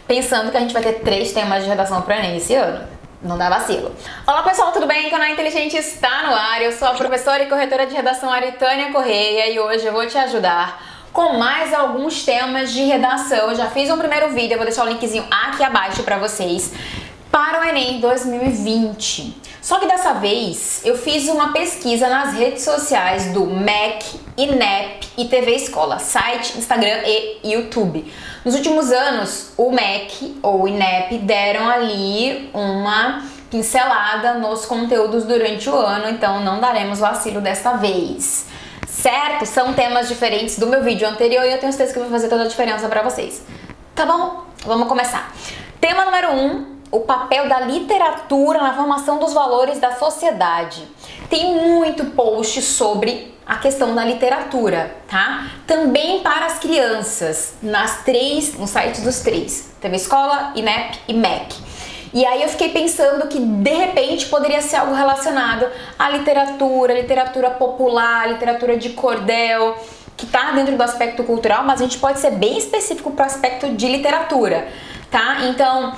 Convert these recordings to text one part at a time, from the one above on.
pensando que a gente vai ter 3 temas de redação para Enem esse ano. Não dá vacilo. Olá pessoal, tudo bem? O canal Inteligente está no ar. Eu sou a professora e corretora de redação Aritânia Correia e hoje eu vou te ajudar com mais alguns temas de redação. Eu já fiz um primeiro vídeo, eu vou deixar o linkzinho aqui abaixo para vocês, para o Enem 2020. Só que dessa vez eu fiz uma pesquisa nas redes sociais do MEC, INEP e TV Escola, site, Instagram e YouTube. Nos últimos anos, o MEC ou o INEP deram ali uma pincelada nos conteúdos durante o ano, então não daremos vacilo dessa vez. Certo? São temas diferentes do meu vídeo anterior e eu tenho certeza que vai fazer toda a diferença para vocês. Tá bom? Vamos começar. Tema número 1. O papel da literatura na formação dos valores da sociedade. Tem muito post sobre a questão da literatura, tá? Também para as crianças, nos sites dos 3, TV Escola, INEP e MEC. E aí eu fiquei pensando que de repente poderia ser algo relacionado à literatura popular, literatura de cordel, que tá dentro do aspecto cultural, mas a gente pode ser bem específico para o aspecto de literatura, tá? Então,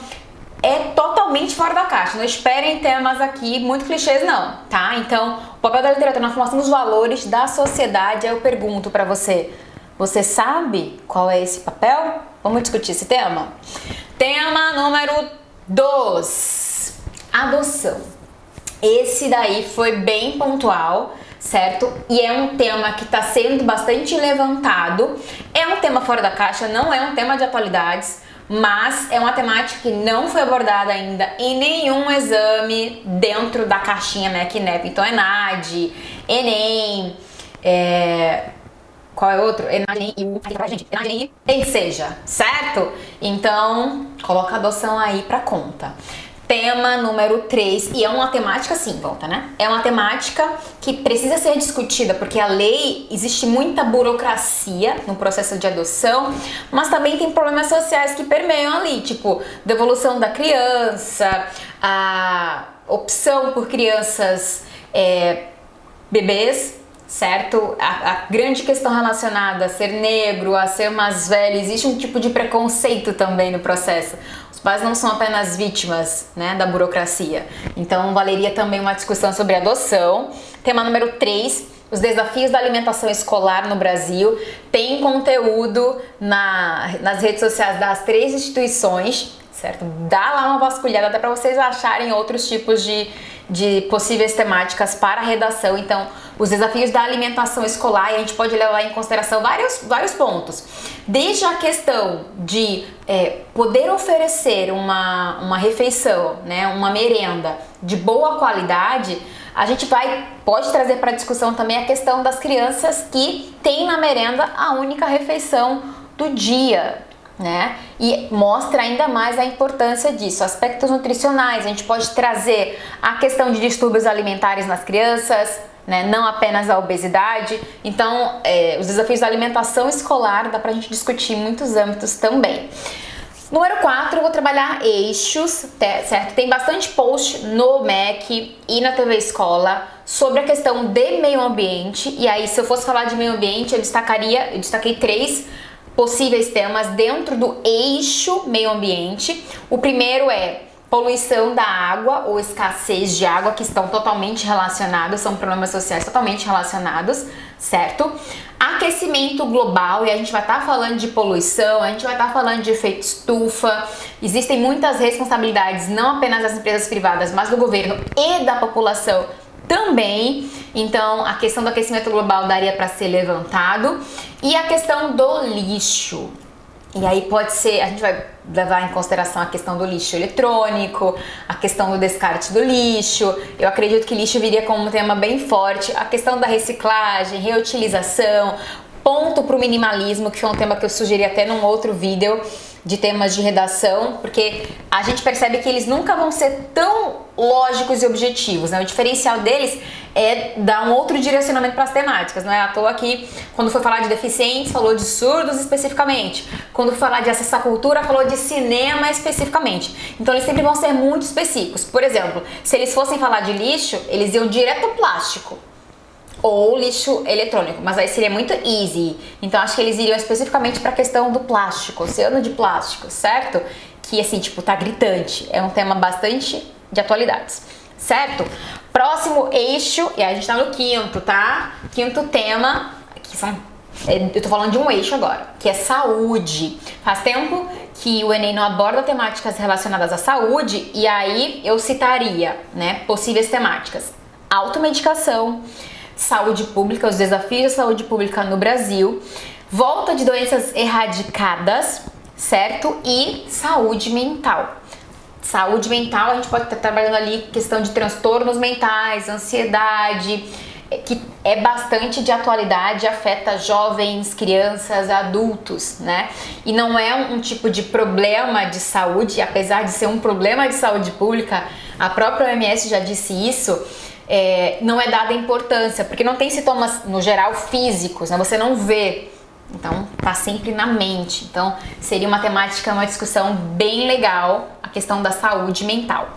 é totalmente fora da caixa, não esperem temas aqui muito clichês não, tá? Então, o papel da literatura na formação dos valores da sociedade, eu pergunto pra você, você sabe qual é esse papel? Vamos discutir esse tema? Tema número 2, adoção. Esse daí foi bem pontual, certo? E é um tema que está sendo bastante levantado, é um tema fora da caixa, não é um tema de atualidades, mas é uma temática que não foi abordada ainda em nenhum exame dentro da caixinha MEC e INEP. Então, ENAD, ENEM, qual é outro? ENAD, ENAD, seja, certo? Então, coloca a adoção aí pra conta. Tema número 3, e é uma temática sim, volta, né? É uma temática que precisa ser discutida, porque a lei, existe muita burocracia no processo de adoção, mas também tem problemas sociais que permeiam ali, tipo, devolução da criança, a opção por crianças bebês, certo? A grande questão relacionada a ser negro, a ser mais velho, existe um tipo de preconceito também no processo. Os pais não são apenas vítimas, né, da burocracia. Então, valeria também uma discussão sobre adoção. Tema número 3, os desafios da alimentação escolar no Brasil. Tem conteúdo nas redes sociais das 3 instituições, certo? Dá lá uma vasculhada, até para vocês acharem outros tipos de possíveis temáticas para a redação. Então, os desafios da alimentação escolar, e a gente pode levar em consideração vários pontos. Desde a questão de poder oferecer uma refeição, né, uma merenda de boa qualidade, a gente pode trazer para discussão também a questão das crianças que têm na merenda a única refeição do dia, né? E mostra ainda mais a importância disso. Aspectos nutricionais, a gente pode trazer a questão de distúrbios alimentares nas crianças, né? Não apenas a obesidade. Então, os desafios da alimentação escolar dá pra gente discutir em muitos âmbitos também. Número 4, eu vou trabalhar eixos, certo? Tem bastante post no MEC e na TV Escola sobre a questão de meio ambiente. E aí, se eu fosse falar de meio ambiente, eu destaquei 3 possíveis temas dentro do eixo meio ambiente. O primeiro é poluição da água ou escassez de água, que estão totalmente relacionados, são problemas sociais totalmente relacionados, certo? Aquecimento global, e a gente vai estar falando de poluição, a gente vai estar falando de efeito estufa. Existem muitas responsabilidades, não apenas das empresas privadas, mas do governo e da população também. Então, a questão do aquecimento global daria para ser levantado. E a questão do lixo. E aí pode ser, a gente vai levar em consideração a questão do lixo eletrônico, a questão do descarte do lixo. Eu acredito que lixo viria como um tema bem forte. A questão da reciclagem, reutilização, ponto para o minimalismo, que foi um tema que eu sugeri até num outro vídeo de temas de redação, porque a gente percebe que eles nunca vão ser tão lógicos e objetivos, né? O diferencial deles é dar um outro direcionamento para as temáticas. Não é à toa que, quando foi falar de deficientes, falou de surdos especificamente. Quando foi falar de acesso à cultura, falou de cinema especificamente. Então, eles sempre vão ser muito específicos. Por exemplo, se eles fossem falar de lixo, eles iam direto ao plástico ou lixo eletrônico, mas aí seria muito easy. Então, acho que eles iriam especificamente para a questão do plástico, oceano de plástico, certo? que assim, tipo, tá gritante. É um tema bastante de atualidades, certo? Próximo eixo, e a gente tá no quinto, tá? Quinto tema, que são, eu tô falando de um eixo agora, que é saúde. Faz tempo que o Enem não aborda temáticas relacionadas à saúde, e aí eu citaria, né, possíveis temáticas: automedicação, saúde pública, os desafios da saúde pública no Brasil, volta de doenças erradicadas, certo? E saúde mental. Saúde mental, a gente pode estar trabalhando ali questão de transtornos mentais, ansiedade, que é bastante de atualidade, afeta jovens, crianças, adultos, né? E não é um tipo de problema de saúde, apesar de ser um problema de saúde pública, a própria OMS já disse isso, não é dada importância, porque não tem sintomas, no geral, físicos, né? Você não vê. Então, tá sempre na mente. Então, seria uma temática, uma discussão bem legal, a questão da saúde mental.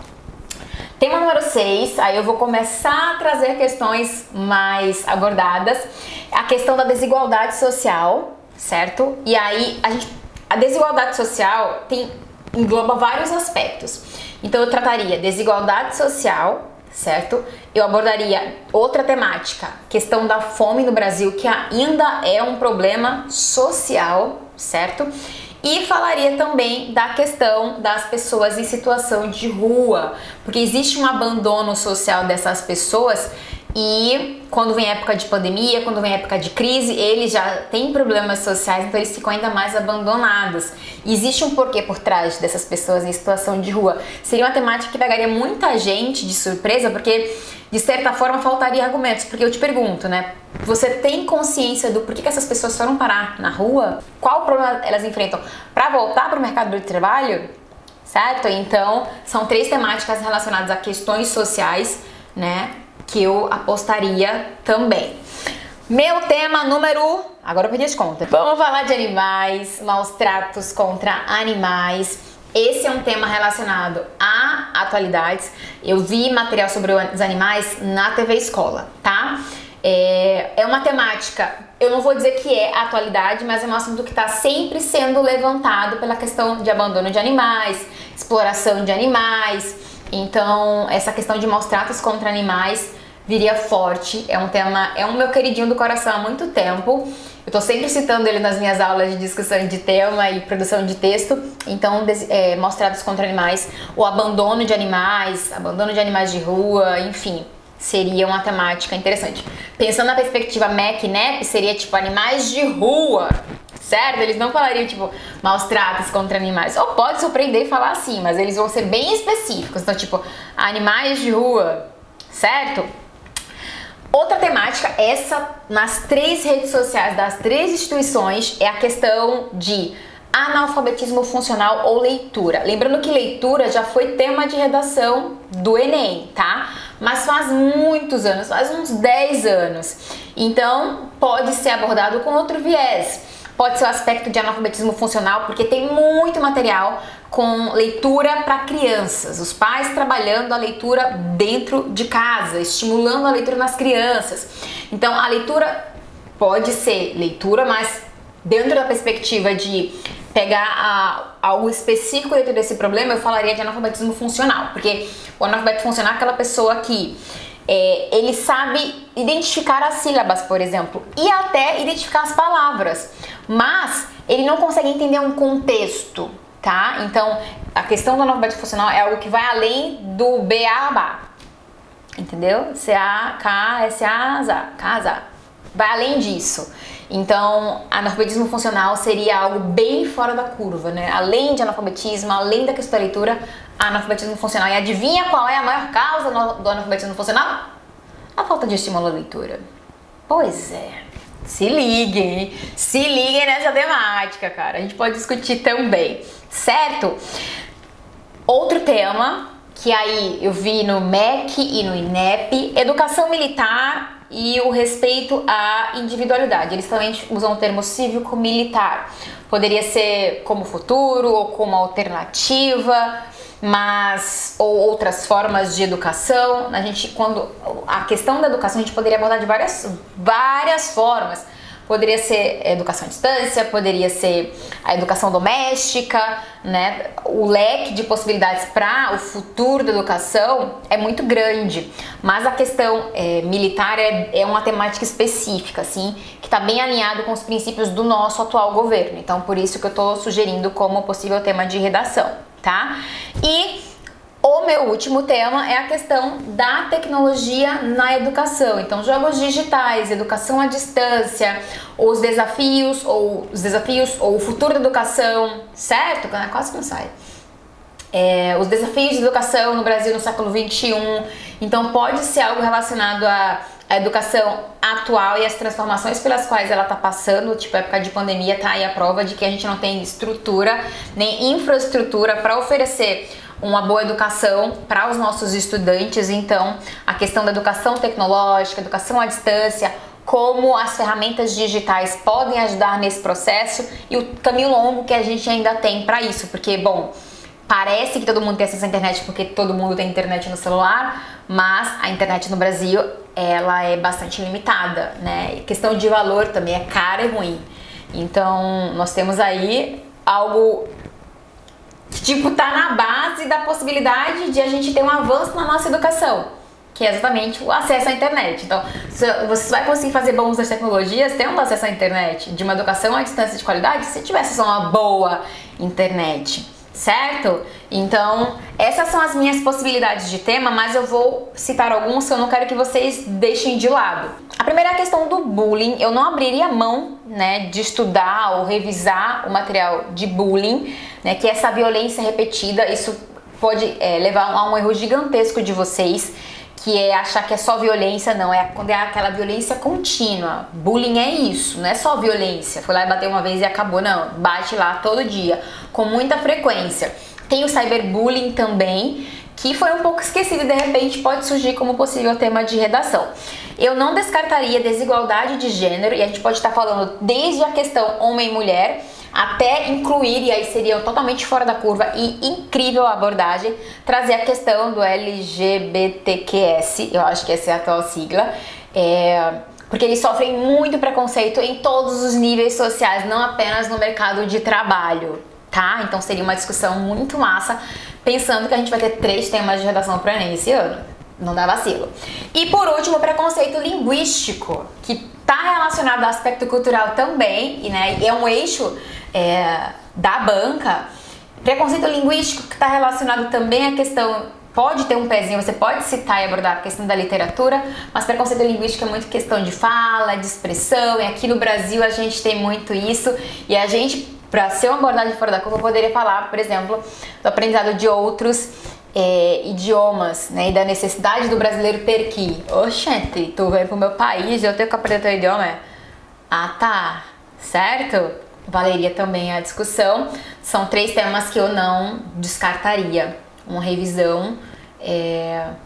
Tema número 6, aí eu vou começar a trazer questões mais abordadas. A questão da desigualdade social, certo? E aí, a desigualdade social engloba vários aspectos. Então, eu trataria desigualdade social, certo? Eu abordaria outra temática, questão da fome no Brasil, que ainda é um problema social, certo? E falaria também da questão das pessoas em situação de rua, porque existe um abandono social dessas pessoas e quando vem época de pandemia, quando vem época de crise, eles já têm problemas sociais, então eles ficam ainda mais abandonados. E existe um porquê por trás dessas pessoas em situação de rua. Seria uma temática que pegaria muita gente de surpresa, porque de certa forma faltaria argumentos, porque eu te pergunto, né? Você tem consciência do porquê que essas pessoas foram parar na rua? Qual o problema elas enfrentam para voltar para o mercado de trabalho? Certo? Então, são 3 temáticas relacionadas a questões sociais, né? Que eu apostaria também. Meu tema número... Agora eu perdi as contas. Vamos falar de animais, maus tratos contra animais. Esse é um tema relacionado a atualidades. Eu vi material sobre os animais na TV Escola, tá? É uma temática, eu não vou dizer que é atualidade, mas é um assunto que está sempre sendo levantado pela questão de abandono de animais, exploração de animais. Então, essa questão de maus tratos contra animais viria forte. É um tema, é um meu queridinho do coração há muito tempo. Eu tô sempre citando ele nas minhas aulas de discussão de tema e produção de texto. Então, maus tratos contra animais, o abandono de animais de rua, enfim, seria uma temática interessante. Pensando na perspectiva MEC-NEP, seria tipo animais de rua, certo? Eles não falariam tipo maus tratos contra animais. Ou pode surpreender e falar assim, mas eles vão ser bem específicos. Então, tipo, animais de rua, certo? Outra temática, essa nas 3 redes sociais das 3 instituições, é a questão de analfabetismo funcional ou leitura. Lembrando que leitura já foi tema de redação do Enem, tá? Mas faz muitos anos, faz uns 10 anos. Então, pode ser abordado com outro viés. Pode ser o aspecto de analfabetismo funcional, porque tem muito material com leitura para crianças, os pais trabalhando a leitura dentro de casa, estimulando a leitura nas crianças. Então, a leitura pode ser leitura, mas dentro da perspectiva de pegar algo específico dentro desse problema, eu falaria de analfabetismo funcional, porque o analfabeto funcional é aquela pessoa que ele sabe identificar as sílabas, por exemplo, e até identificar as palavras, mas ele não consegue entender um contexto, tá? Então, a questão do analfabeto funcional é algo que vai além do B-A-B-A, entendeu? C-A-K-S-A-Z-A, casa. Vai além disso. Então, analfabetismo funcional seria algo bem fora da curva, né? Além de analfabetismo, além da questão da leitura, analfabetismo funcional. E adivinha qual é a maior causa do analfabetismo funcional? A falta de estímulo à leitura. Pois é. Se liguem nessa temática, cara. A gente pode discutir também, certo? Outro tema que aí eu vi no MEC e no INEP, educação militar e o respeito à individualidade. Eles também usam o termo cívico-militar. Poderia ser como futuro ou como alternativa, mas ou outras formas de educação. A questão da educação a gente poderia abordar de várias formas. poderia ser educação à distância, poderia ser a educação doméstica, né? O leque de possibilidades para o futuro da educação é muito grande, mas a questão militar é uma temática específica, assim, que está bem alinhado com os princípios do nosso atual governo. Então, por isso que eu estou sugerindo como possível tema de redação, tá? E o meu último tema é a questão da tecnologia na educação. Então, jogos digitais, educação à distância, os desafios ou o futuro da educação, certo? Quase que não sai. Os desafios de educação no Brasil no século XXI. Então, pode ser algo relacionado à educação atual e as transformações pelas quais ela está passando, tipo, época de pandemia tá aí a prova de que a gente não tem estrutura nem infraestrutura para oferecer uma boa educação para os nossos estudantes. Então, a questão da educação tecnológica, educação à distância, como as ferramentas digitais podem ajudar nesse processo e o caminho longo que a gente ainda tem para isso, porque, bom, parece que todo mundo tem acesso à internet porque todo mundo tem internet no celular, mas a internet no Brasil, ela é bastante limitada, né? E questão de valor também é cara e ruim. Então, nós temos aí algo que, tipo, tá na base da possibilidade de a gente ter um avanço na nossa educação, que é exatamente o acesso à internet. Então, você vai conseguir fazer bom uso das tecnologias tendo acesso à internet, de uma educação à distância de qualidade, se tivesse só uma boa internet, certo? Então, essas são as minhas possibilidades de tema, mas eu vou citar alguns que eu não quero que vocês deixem de lado. A primeira é a questão do bullying. Eu não abriria mão, né, de estudar ou revisar o material de bullying, né, que é essa violência repetida. Isso pode levar a um erro gigantesco de vocês, que é achar que é só violência. Não, quando é aquela violência contínua. Bullying é isso, não é só violência. Foi lá e bateu uma vez e acabou, não. Bate lá todo dia, com muita frequência. Tem o cyberbullying também, que foi um pouco esquecido e de repente pode surgir como possível tema de redação. Eu não descartaria desigualdade de gênero, e a gente pode estar falando desde a questão homem e mulher, até incluir, e aí seria totalmente fora da curva e incrível a abordagem, trazer a questão do LGBTQS, eu acho que essa é a atual sigla, porque eles sofrem muito preconceito em todos os níveis sociais, não apenas no mercado de trabalho, tá? Então seria uma discussão muito massa, pensando que a gente vai ter 3 temas de redação para Enem esse ano. Não dá vacilo. E por último, preconceito linguístico, que está relacionado ao aspecto cultural também, e, né, é um eixo da banca. Preconceito linguístico que está relacionado também à questão, pode ter um pezinho, você pode citar e abordar a questão da literatura, mas preconceito linguístico é muito questão de fala, de expressão, e aqui no Brasil a gente tem muito isso, e a gente, para ser uma abordagem fora da curva, poderia falar, por exemplo, do aprendizado de outros idiomas, né, e da necessidade do brasileiro ter que ir. Oxente, tu vem pro meu país, eu tenho que aprender teu idioma? Ah, tá, certo? Valeria também a discussão. São 3 temas que eu não descartaria. Uma revisão,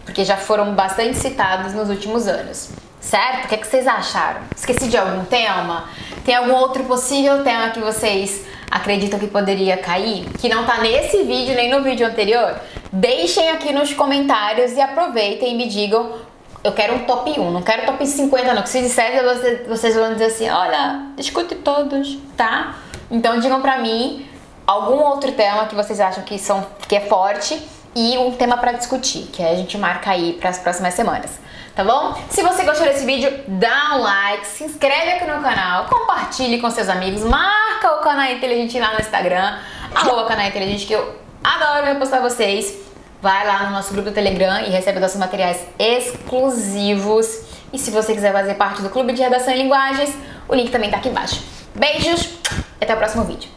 porque já foram bastante citados nos últimos anos. Certo? O que vocês acharam? Esqueci de algum tema? Tem algum outro possível tema que vocês acreditam que poderia cair? Que não tá nesse vídeo nem no vídeo anterior? Deixem aqui nos comentários e aproveitem e me digam. Eu quero um top 1, não quero top 50 não. Que se disser, vocês vão dizer assim, olha, discute todos, tá? Então digam pra mim algum outro tema que vocês acham que é forte e um tema pra discutir, que a gente marca aí pras próximas semanas. Tá bom? Se você gostou desse vídeo, dá um like, se inscreve aqui no canal, compartilhe com seus amigos, marca o Canal Inteligente lá no Instagram, @Canal Inteligente, que eu adoro repostar vocês. Vai lá no nosso grupo do Telegram e recebe nossos materiais exclusivos. E se você quiser fazer parte do Clube de Redação em Linguagens, o link também tá aqui embaixo. Beijos e até o próximo vídeo.